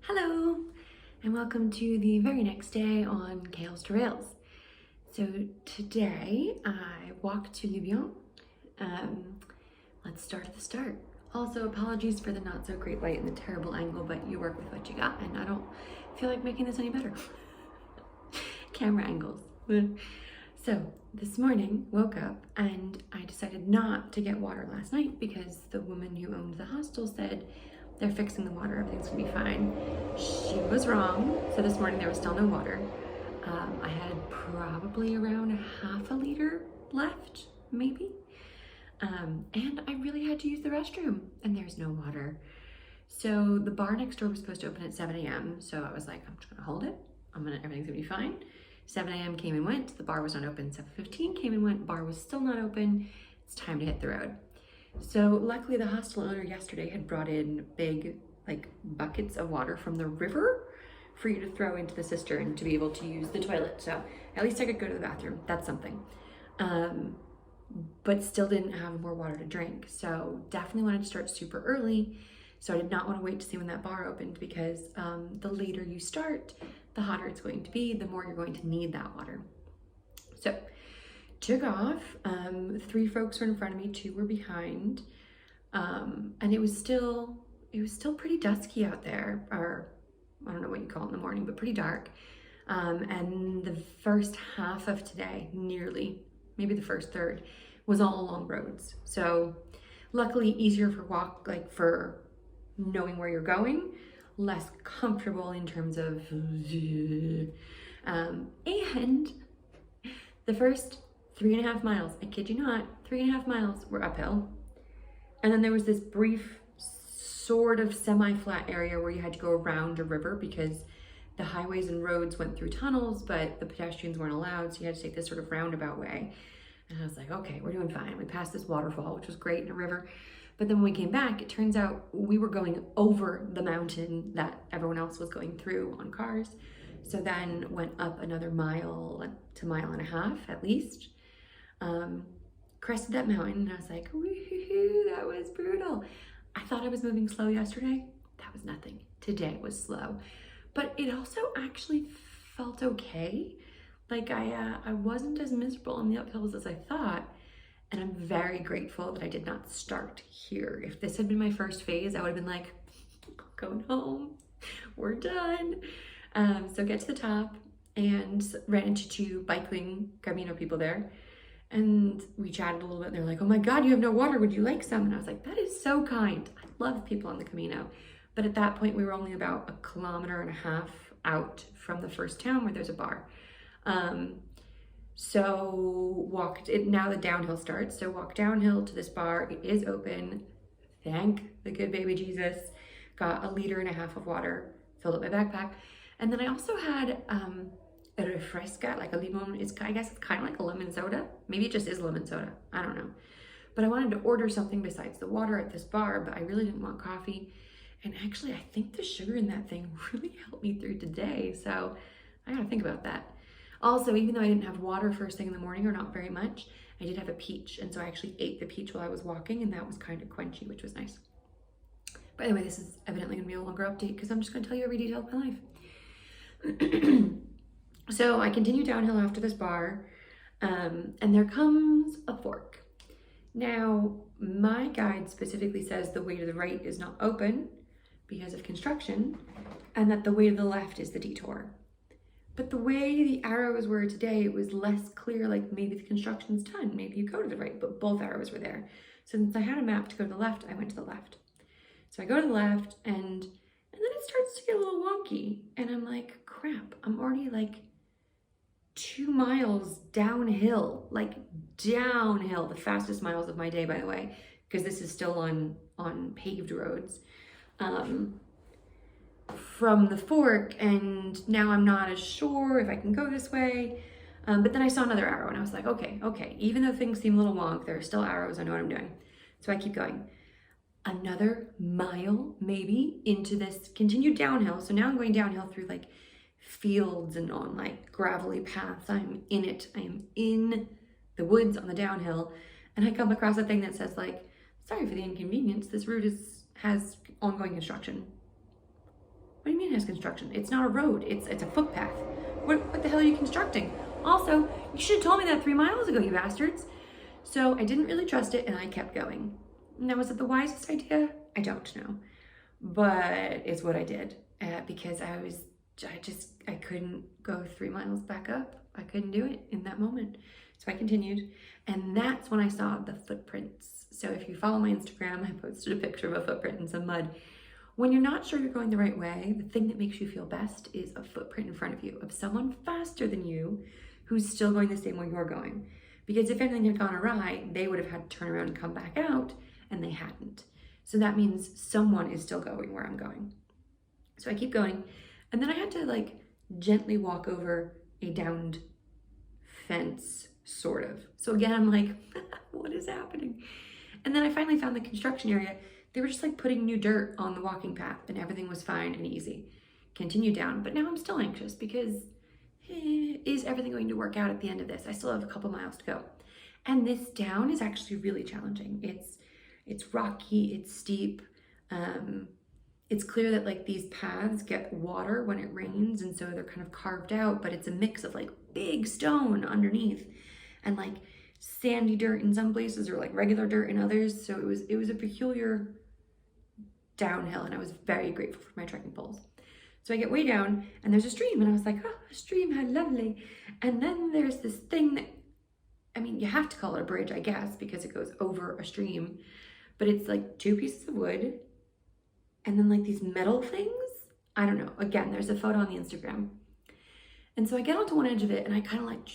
Hello, and welcome to the very next day on Kales to Rails. So today I walked to Lubián. Let's start at the start. Also, apologies for the not so great light and the terrible angle, but you work with what you got, and I don't feel like making this any better. Camera angles. So this morning, woke up and I decided not to get water last night because the woman who owned the hostel said they're fixing the water, everything's gonna be fine. She was wrong. So this morning there was still no water. I had probably around a half a liter left, maybe. And I really had to use the restroom and there's no water. So the bar next door was supposed to open at 7 a.m. So I was like, I'm just gonna hold it. Everything's gonna be fine. 7 a.m. came and went, the bar was not open. 7:15 came and went, bar was still not open. It's time to hit the road. So luckily the hostel owner yesterday had brought in big buckets of water from the river for you to throw into the cistern to be able to use the toilet. So at least I could go to the bathroom, that's something. But still didn't have more water to drink. So definitely wanted to start super early. So I did not want to wait to see when that bar opened because the later you start, the hotter it's going to be, the more you're going to need that water. So took off, 3 folks were in front of me, 2 were behind, and it was still pretty dusky out there, or I don't know what you call it in the morning, but pretty dark. And the first half of today, nearly, maybe the first third, was all along roads. So luckily easier for for knowing where you're going, less comfortable in terms of, and the first 3.5 miles, I kid you not, 3.5 miles were uphill. And then there was this brief sort of semi-flat area where you had to go around a river because the highways and roads went through tunnels, but the pedestrians weren't allowed. So you had to take this sort of roundabout way. And I was like, okay, we're doing fine. We passed this waterfall, which was great in a river. But then when we came back, it turns out we were going over the mountain that everyone else was going through on cars. So then went up another mile to 1.5 miles at least. Crested that mountain and I was like, woohoo, that was brutal. I thought I was moving slow yesterday. That was nothing. Today was slow. But it also actually felt okay. Like I wasn't as miserable on the uphills as I thought. And I'm very grateful that I did not start here. If this had been my first phase, I would have been like, going home, we're done. So get to the top and ran into 2 biking Camino people there. And we chatted a little bit and they're like, oh my God, you have no water. Would you like some? And I was like, that is so kind. I love people on the Camino. But at that point we were only about 1.5 kilometers out from the first town where there's a bar. So now the downhill starts. So walk downhill to this bar. It is open. Thank the good baby Jesus. Got 1.5 liters of water, filled up my backpack. And then I also had a refresca, like a limon. I guess it's kind of like a lemon soda. Maybe it just is lemon soda. I don't know. But I wanted to order something besides the water at this bar, but I really didn't want coffee. And actually, I think the sugar in that thing really helped me through today. So I gotta think about that. Also, even though I didn't have water first thing in the morning, or not very much, I did have a peach. And so I actually ate the peach while I was walking, and that was kind of quenchy, which was nice. By the way, this is evidently gonna be a longer update because I'm just gonna tell you every detail of my life. So I continue downhill after this bar, and there comes a fork. Now, my guide specifically says the way to the right is not open because of construction, and that the way to the left is the detour. But the way the arrows were today, it was less clear, like maybe the construction's done, maybe you go to the right, but both arrows were there. So since I had a map to go to the left, I went to the left. So I go to the left, and then it starts to get a little wonky, and I'm like, crap, I'm already like 2 miles downhill, the fastest miles of my day, by the way, because this is still on paved roads, from the fork, and now I'm not as sure if I can go this way. But then I saw another arrow and I was like, okay, even though things seem a little wonk, there are still arrows, I know what I'm doing. So I keep going. Another mile, maybe, into this continued downhill. So now I'm going downhill through fields and on gravelly paths. I'm in it. I am in the woods on the downhill. And I come across a thing that says sorry for the inconvenience. This route has ongoing construction. What do you mean it has construction? It's not a road, it's a footpath. What the hell are you constructing? Also, you should have told me that 3 miles ago, you bastards. So I didn't really trust it and I kept going. Now, was it the wisest idea? I don't know. But it's what I did because I couldn't go 3 miles back up. I couldn't do it in that moment. So I continued, and that's when I saw the footprints. So if you follow my Instagram, I posted a picture of a footprint in some mud. When you're not sure you're going the right way, the thing that makes you feel best is a footprint in front of you of someone faster than you who's still going the same way you're going. Because if anything had gone awry, they would have had to turn around and come back out, and they hadn't. So that means someone is still going where I'm going. So I keep going, and then I had to like gently walk over a downed fence, sort of. So again, I'm like, what is happening? And then I finally found the construction area. They were just like putting new dirt on the walking path and everything was fine and easy. Continue down, but now I'm still anxious because is everything going to work out at the end of this? I still have a couple miles to go. And this down is actually really challenging. It's rocky, it's steep. It's clear that like these paths get water when it rains, and so they're kind of carved out, but it's a mix of like big stone underneath and like sandy dirt in some places or like regular dirt in others. So it was a peculiar downhill, and I was very grateful for my trekking poles. So I get way down and there's a stream, and I was like, oh, a stream, how lovely. And then there's this thing that, I mean, you have to call it a bridge, I guess, because it goes over a stream, but it's like 2 pieces of wood and then like these metal things. I don't know. Again, there's a photo on the Instagram. And so I get onto one edge of it and I kind of like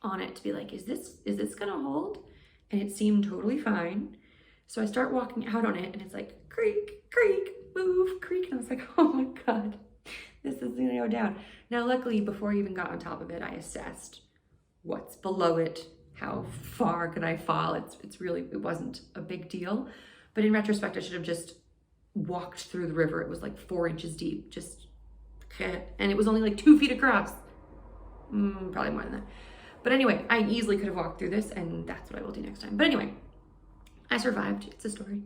on it to be like, is this gonna hold? And it seemed totally fine. So I start walking out on it and it's like, creak, creak, move, creak. And I was like, oh my God, this is gonna go down. Now, luckily, before I even got on top of it, I assessed what's below it, how far could I fall. It wasn't a big deal. But in retrospect, I should have just walked through the river. It was like 4 inches deep, and it was only like 2 feet across. Probably more than that. But anyway, I easily could have walked through this, and that's what I will do next time. But anyway, I survived. It's a story.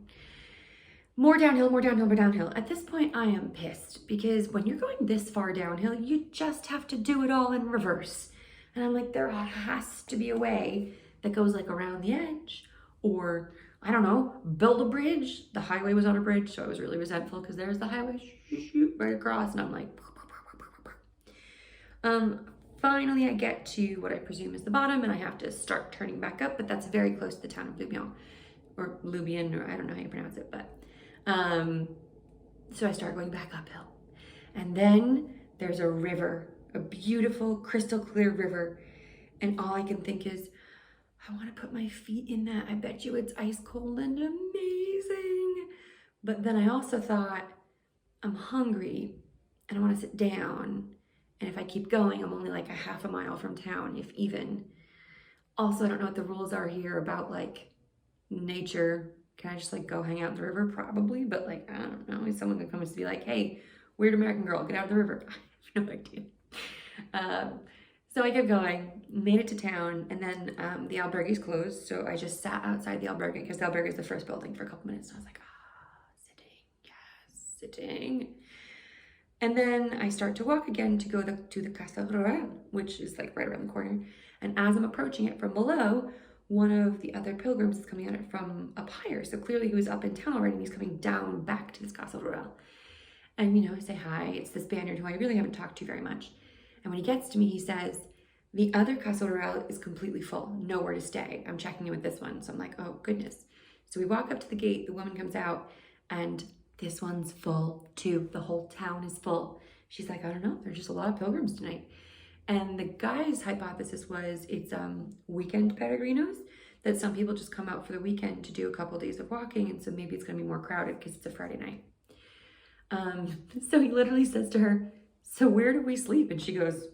More downhill, more downhill, more downhill. At this point, I am pissed because when you're going this far downhill, you just have to do it all in reverse. And I'm like, there has to be a way that goes like around the edge, or I don't know, build a bridge. The highway was on a bridge, so I was really resentful because there's the highway right across, and I'm like, finally I get to what I presume is the bottom, and I have to start turning back up, but that's very close to the town of Lubián, or Lubián, or I don't know how you pronounce it, but so I start going back uphill, and then there's a river, a beautiful crystal clear river, and all I can think is, I want to put my feet in that. I bet you it's ice cold and amazing. But then I also thought, I'm hungry and I want to sit down. And if I keep going, I'm only like a half a mile from town, if even. Also, I don't know what the rules are here about like nature. Can I just like go hang out in the river? Probably, but like, I don't know. Is someone gonna come to be like, hey, weird American girl, get out of the river? I have no idea. So I kept going, made it to town, and then the albergue's closed. So I just sat outside the albergue because the albergue is the first building for a couple minutes. And I was like, sitting, yes, sitting. And then I start to walk again to go to the Casa Rural, which is like right around the corner. And as I'm approaching it from below, one of the other pilgrims is coming at it from up higher. So clearly he was up in town already and he's coming down back to this Casa Rural. And, you know, I say hi. It's the Spaniard who I really haven't talked to very much. And when he gets to me, he says, the other Casa Rural is completely full, nowhere to stay. I'm checking in with this one. So I'm like, oh goodness. So we walk up to the gate, the woman comes out, and this one's full too. The whole town is full. She's like, I don't know, there's just a lot of pilgrims tonight. And the guy's hypothesis was it's weekend peregrinos, that some people just come out for the weekend to do a couple days of walking, and so maybe it's gonna be more crowded because it's a Friday night. So he literally says to her, so where do we sleep? And she goes,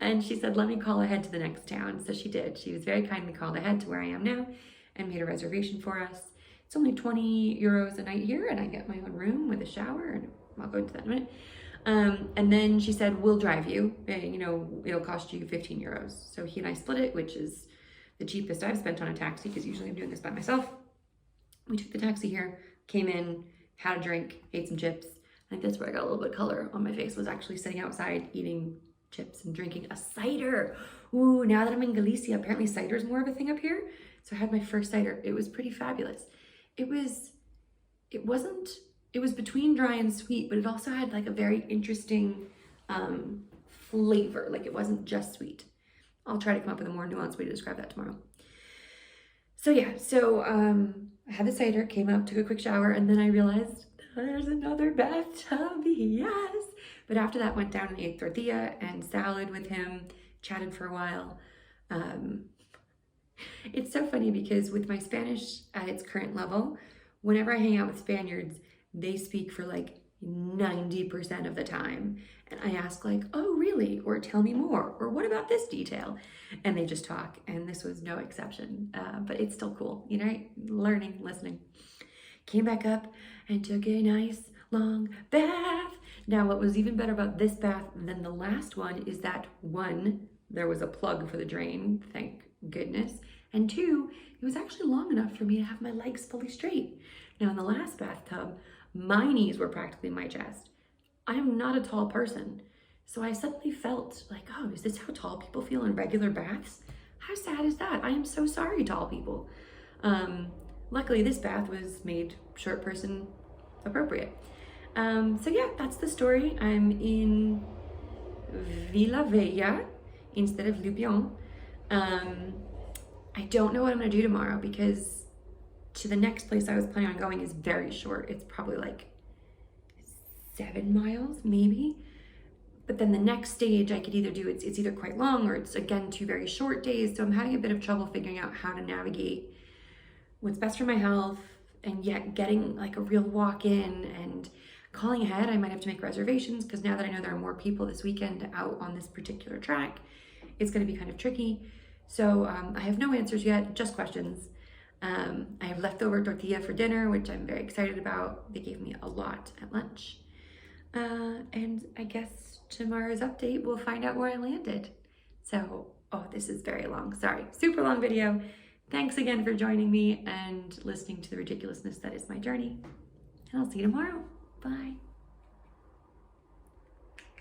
and she said, let me call ahead to the next town. So she did. She was very kindly called ahead to where I am now and made a reservation for us. It's only 20 euros a night here, and I get my own room with a shower, and I'll go into that in a minute. And then she said, we'll drive you, you know, it'll cost you 15 euros. So he and I split it, which is the cheapest I've spent on a taxi, because usually I'm doing this by myself. We took the taxi here, came in, had a drink, ate some chips. I think that's where I got a little bit of color on my face, was actually sitting outside eating chips and drinking a cider. Ooh, now that I'm in Galicia, apparently cider is more of a thing up here. So I had my first cider. It was pretty fabulous. It was between dry and sweet, but it also had like a very interesting flavor. Like it wasn't just sweet. I'll try to come up with a more nuanced way to describe that tomorrow. So yeah, I had the cider, came up, took a quick shower, and then I realized there's another bathtub, yes. But after that, went down and ate tortilla and salad with him, chatted for a while. It's so funny because with my Spanish at its current level, whenever I hang out with Spaniards, they speak for like 90% of the time. And I ask like, oh, really? Or tell me more. Or what about this detail? And they just talk. And this was no exception. But it's still cool, you know, learning, listening. Came back up and took a nice long bath. Now, what was even better about this bath than the last one is that one, there was a plug for the drain, thank goodness. And two, it was actually long enough for me to have my legs fully straight. Now, in the last bathtub, my knees were practically my chest. I am not a tall person. So I suddenly felt like, oh, is this how tall people feel in regular baths? How sad is that? I am so sorry, tall people. Luckily, this bath was made short person appropriate. So yeah, that's the story. I'm in Vilavella instead of Lubián. I don't know what I'm gonna do tomorrow because to the next place I was planning on going is very short. It's probably like 7 miles, maybe. But then the next stage I could either do, it's either quite long or it's again 2 very short days. So I'm having a bit of trouble figuring out how to navigate what's best for my health and yet getting like a real walk in and calling ahead. I might have to make reservations because now that I know there are more people this weekend out on this particular track, it's going to be kind of tricky. So I have no answers yet, just questions. I have leftover tortilla for dinner, which I'm very excited about. They gave me a lot at lunch. And I guess tomorrow's update, we'll find out where I landed. So, oh, this is very long. Sorry, super long video. Thanks again for joining me and listening to the ridiculousness that is my journey. And I'll see you tomorrow. Bye.